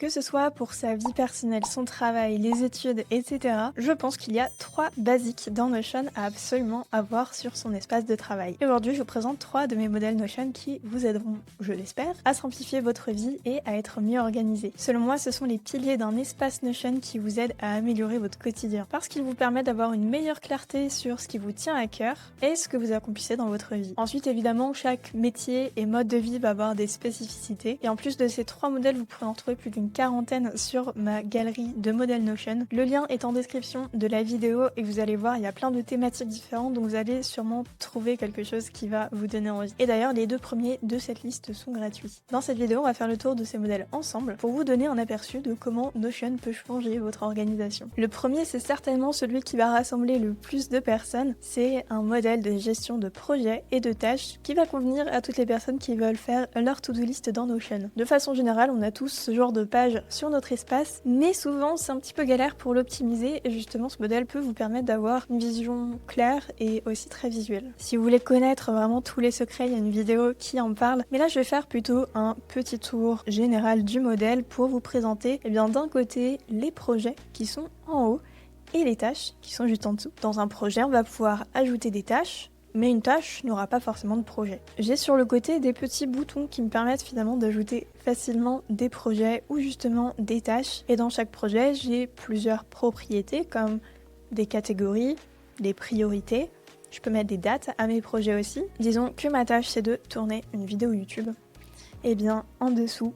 Que ce soit pour sa vie personnelle, son travail, les études, etc., je pense qu'il y a 3 basiques dans Notion à absolument avoir sur son espace de travail. Et aujourd'hui, je vous présente 3 de mes modèles Notion qui vous aideront, je l'espère, à simplifier votre vie et à être mieux organisé. Selon moi, ce sont les piliers d'un espace Notion qui vous aident à améliorer votre quotidien, parce qu'ils vous permettent d'avoir une meilleure clarté sur ce qui vous tient à cœur et ce que vous accomplissez dans votre vie. Ensuite, évidemment, chaque métier et mode de vie va avoir des spécificités. Et en plus de ces 3 modèles, vous pourrez en trouver plus d'une quarantaine sur ma galerie de modèles Notion. Le lien est en description de la vidéo et vous allez voir, il y a plein de thématiques différentes, donc vous allez sûrement trouver quelque chose qui va vous donner envie. Et d'ailleurs, les 2 premiers de cette liste sont gratuits. Dans cette vidéo, on va faire le tour de ces modèles ensemble pour vous donner un aperçu de comment Notion peut changer votre organisation. Le premier, c'est certainement celui qui va rassembler le plus de personnes. C'est un modèle de gestion de projets et de tâches qui va convenir à toutes les personnes qui veulent faire leur to-do list dans Notion. De façon générale, on a tous ce genre de page sur notre espace, mais souvent c'est un petit peu galère pour l'optimiser et justement ce modèle peut vous permettre d'avoir une vision claire et aussi très visuelle. Si vous voulez connaître vraiment tous les secrets, il y a une vidéo qui en parle, mais là je vais faire plutôt un petit tour général du modèle pour vous présenter d'un côté les projets qui sont en haut et les tâches qui sont juste en dessous. Dans un projet, on va pouvoir ajouter des tâches, mais une tâche n'aura pas forcément de projet. J'ai sur le côté des petits boutons qui me permettent finalement d'ajouter facilement des projets ou justement des tâches. Et dans chaque projet, j'ai plusieurs propriétés comme des catégories, des priorités. Je peux mettre des dates à mes projets aussi. Disons que ma tâche c'est de tourner une vidéo YouTube. Et bien en dessous,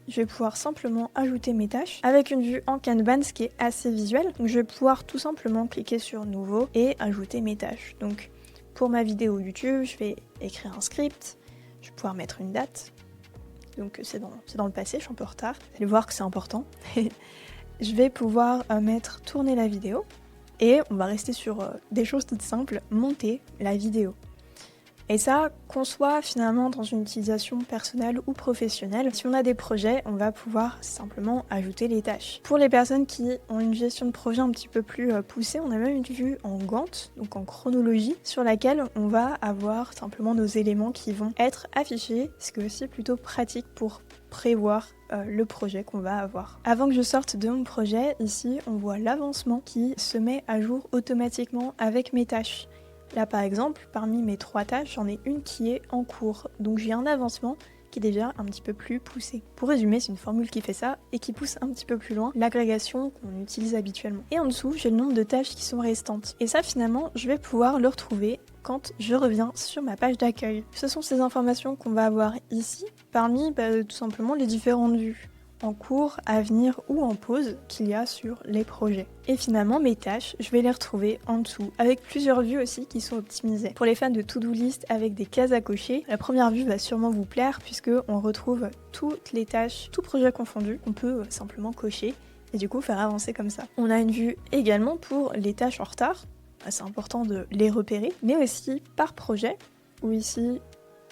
je vais pouvoir simplement ajouter mes tâches avec une vue en Kanban, ce qui est assez visuel. Donc je vais pouvoir tout simplement cliquer sur nouveau et ajouter mes tâches. Donc pour ma vidéo YouTube, je vais écrire un script, je vais pouvoir mettre une date. Donc c'est dans le passé, je suis un peu en retard. Vous allez voir que c'est important. Je vais pouvoir mettre tourner la vidéo et on va rester sur des choses toutes simples, monter la vidéo. Et ça, qu'on soit finalement dans une utilisation personnelle ou professionnelle, si on a des projets, on va pouvoir simplement ajouter les tâches. Pour les personnes qui ont une gestion de projet un petit peu plus poussée, on a même une vue en Gantt, donc en chronologie, sur laquelle on va avoir simplement nos éléments qui vont être affichés, ce qui est aussi plutôt pratique pour prévoir le projet qu'on va avoir. Avant que je sorte de mon projet, ici, on voit l'avancement qui se met à jour automatiquement avec mes tâches. Là par exemple, parmi mes 3 tâches, j'en ai une qui est en cours, donc j'ai un avancement qui est déjà un petit peu plus poussé. Pour résumer, c'est une formule qui fait ça et qui pousse un petit peu plus loin l'agrégation qu'on utilise habituellement. Et en dessous, j'ai le nombre de tâches qui sont restantes. Et ça finalement, je vais pouvoir le retrouver quand je reviens sur ma page d'accueil. Ce sont ces informations qu'on va avoir ici, parmi tout simplement les différentes vues en cours, à venir ou en pause qu'il y a sur les projets. Et finalement, mes tâches, je vais les retrouver en dessous, avec plusieurs vues aussi qui sont optimisées. Pour les fans de to-do list avec des cases à cocher, la première vue va sûrement vous plaire puisque on retrouve toutes les tâches, tout projet confondu, on peut simplement cocher et du coup faire avancer comme ça. On a une vue également pour les tâches en retard, c'est important de les repérer, mais aussi par projet, où ici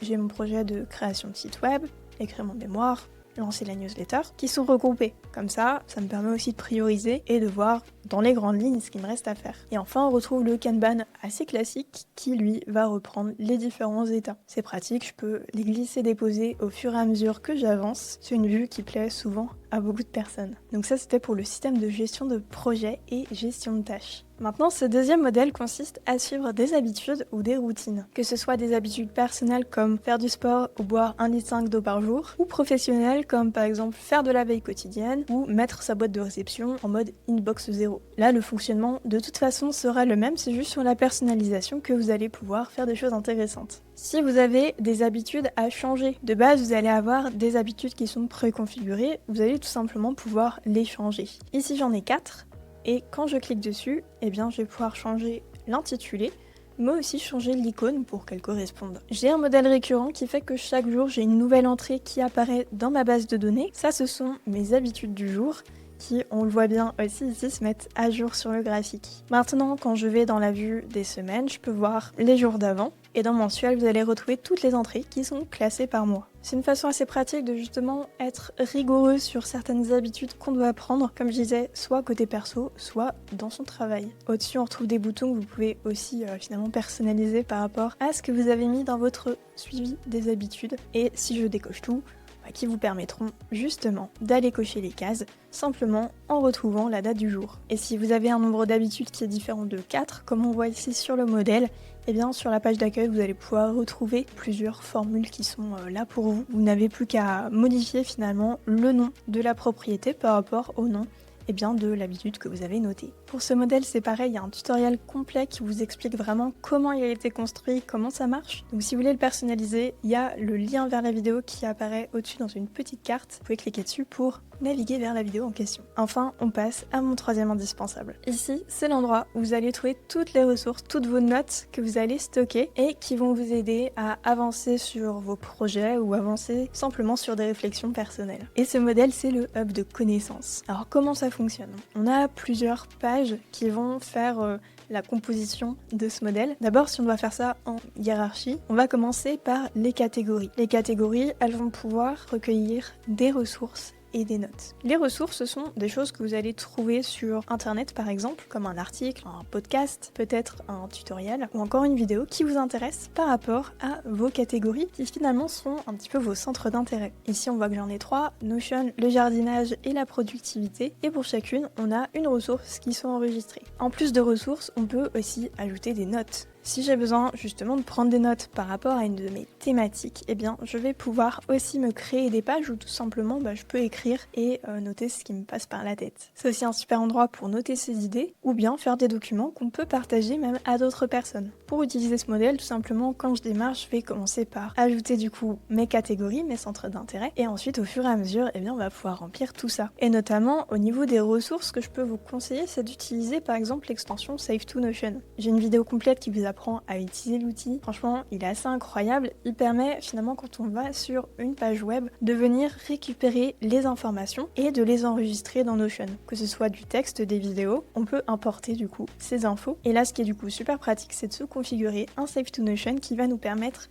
j'ai mon projet de création de site web, écrire mon mémoire, lancer la newsletter, qui sont regroupés. Comme ça me permet aussi de prioriser et de voir dans les grandes lignes ce qu'il me reste à faire. Et enfin, on retrouve le Kanban assez classique qui, lui, va reprendre les différents états. C'est pratique, je peux les glisser-déposer au fur et à mesure que j'avance. C'est une vue qui plaît souvent à beaucoup de personnes. Donc ça, c'était pour le système de gestion de projet et gestion de tâches. Maintenant, ce deuxième modèle consiste à suivre des habitudes ou des routines. Que ce soit des habitudes personnelles comme faire du sport ou boire 1,5 litre d'eau par jour, ou professionnelles comme par exemple faire de la veille quotidienne ou mettre sa boîte de réception en mode inbox 0. Là, le fonctionnement de toute façon sera le même, c'est juste sur la personnalisation que vous allez pouvoir faire des choses intéressantes. Si vous avez des habitudes à changer, de base vous allez avoir des habitudes qui sont préconfigurées, vous allez tout simplement pouvoir les changer. Ici j'en ai 4. Et quand je clique dessus, je vais pouvoir changer l'intitulé, mais aussi changer l'icône pour qu'elle corresponde. J'ai un modèle récurrent qui fait que chaque jour, j'ai une nouvelle entrée qui apparaît dans ma base de données. Ça, ce sont mes habitudes du jour qui, on le voit bien aussi ici, se mettent à jour sur le graphique. Maintenant, quand je vais dans la vue des semaines, je peux voir les jours d'avant. Et dans mensuel, vous allez retrouver toutes les entrées qui sont classées par mois. C'est une façon assez pratique de justement être rigoureux sur certaines habitudes qu'on doit apprendre, comme je disais, soit côté perso, soit dans son travail. Au-dessus, on retrouve des boutons que vous pouvez aussi finalement personnaliser par rapport à ce que vous avez mis dans votre suivi des habitudes. Et si je décoche tout, qui vous permettront justement d'aller cocher les cases simplement en retrouvant la date du jour. Et si vous avez un nombre d'habitudes qui est différent de 4, comme on voit ici sur le modèle, eh bien sur la page d'accueil vous allez pouvoir retrouver plusieurs formules qui sont là pour vous. Vous n'avez plus qu'à modifier finalement le nom de la propriété par rapport au nom de l'habitude que vous avez notée. Pour ce modèle, c'est pareil, il y a un tutoriel complet qui vous explique vraiment comment il a été construit, comment ça marche. Donc si vous voulez le personnaliser, il y a le lien vers la vidéo qui apparaît au-dessus dans une petite carte. Vous pouvez cliquer dessus pour naviguer vers la vidéo en question. Enfin, on passe à mon troisième indispensable. Ici, c'est l'endroit où vous allez trouver toutes les ressources, toutes vos notes que vous allez stocker et qui vont vous aider à avancer sur vos projets ou avancer simplement sur des réflexions personnelles. Et ce modèle, c'est le hub de connaissances. Alors comment ça fonctionne? On a plusieurs pages qui vont faire la composition de ce modèle. D'abord, si on doit faire ça en hiérarchie, on va commencer par les catégories. Les catégories, elles vont pouvoir recueillir des ressources et des notes. Les ressources, ce sont des choses que vous allez trouver sur internet par exemple, comme un article, un podcast, peut-être un tutoriel ou encore une vidéo qui vous intéresse par rapport à vos catégories qui finalement sont un petit peu vos centres d'intérêt. Ici on voit que j'en ai 3, Notion, le jardinage et la productivité, et pour chacune on a une ressource qui sont enregistrées. En plus de ressources, on peut aussi ajouter des notes. Si j'ai besoin justement de prendre des notes par rapport à une de mes thématiques, eh bien je vais pouvoir aussi me créer des pages où tout simplement je peux écrire et noter ce qui me passe par la tête. C'est aussi un super endroit pour noter ses idées ou bien faire des documents qu'on peut partager même à d'autres personnes. Pour utiliser ce modèle, tout simplement quand je démarre, je vais commencer par ajouter du coup mes catégories, mes centres d'intérêt, et ensuite au fur et à mesure, on va pouvoir remplir tout ça. Et notamment au niveau des ressources, ce que je peux vous conseiller, c'est d'utiliser par exemple l'extension Save to Notion. J'ai une vidéo complète qui vous apprend à utiliser l'outil. Franchement, il est assez incroyable. Il permet finalement, quand on va sur une page web, de venir récupérer les informations et de les enregistrer dans Notion. Que ce soit du texte, des vidéos, on peut importer du coup ces infos. Et là, ce qui est du coup super pratique, c'est de se configurer un Save to Notion qui va nous permettre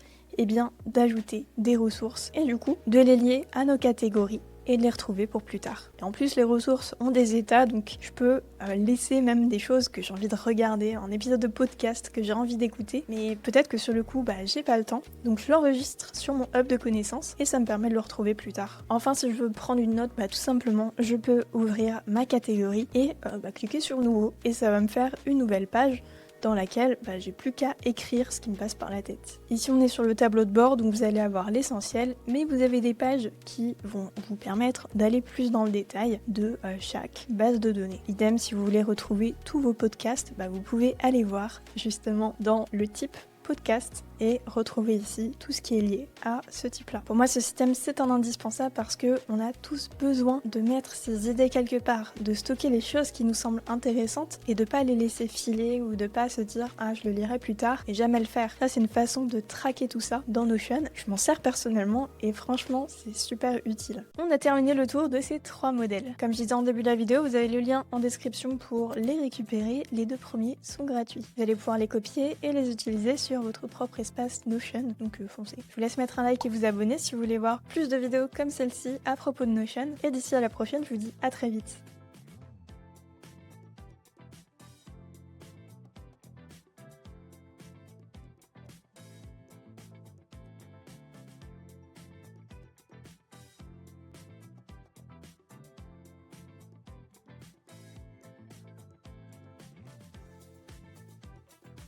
d'ajouter des ressources et du coup de les lier à nos catégories et de les retrouver pour plus tard. Et en plus, les ressources ont des états, donc je peux laisser même des choses que j'ai envie de regarder, un épisode de podcast que j'ai envie d'écouter, mais peut-être que sur le coup, j'ai pas le temps, donc je l'enregistre sur mon hub de connaissances et ça me permet de le retrouver plus tard. Enfin, si je veux prendre une note, tout simplement, je peux ouvrir ma catégorie et cliquer sur nouveau et ça va me faire une nouvelle page dans laquelle j'ai plus qu'à écrire ce qui me passe par la tête. Ici on est sur le tableau de bord, donc vous allez avoir l'essentiel, mais vous avez des pages qui vont vous permettre d'aller plus dans le détail de chaque base de données. Idem, si vous voulez retrouver tous vos podcasts, vous pouvez aller voir justement dans le type podcast et retrouver ici tout ce qui est lié à ce type-là. Pour moi, ce système, c'est un indispensable parce que on a tous besoin de mettre ses idées quelque part, de stocker les choses qui nous semblent intéressantes et de pas les laisser filer ou de pas se dire « Ah, je le lirai plus tard » et jamais le faire. Ça, c'est une façon de traquer tout ça dans Notion. Je m'en sers personnellement et franchement, c'est super utile. On a terminé le tour de ces 3 modèles. Comme je disais en début de la vidéo, vous avez le lien en description pour les récupérer. Les 2 premiers sont gratuits. Vous allez pouvoir les copier et les utiliser sur votre propre espace Notion, donc foncez. Je vous laisse mettre un like et vous abonner si vous voulez voir plus de vidéos comme celle-ci à propos de Notion. Et d'ici à la prochaine, je vous dis à très vite.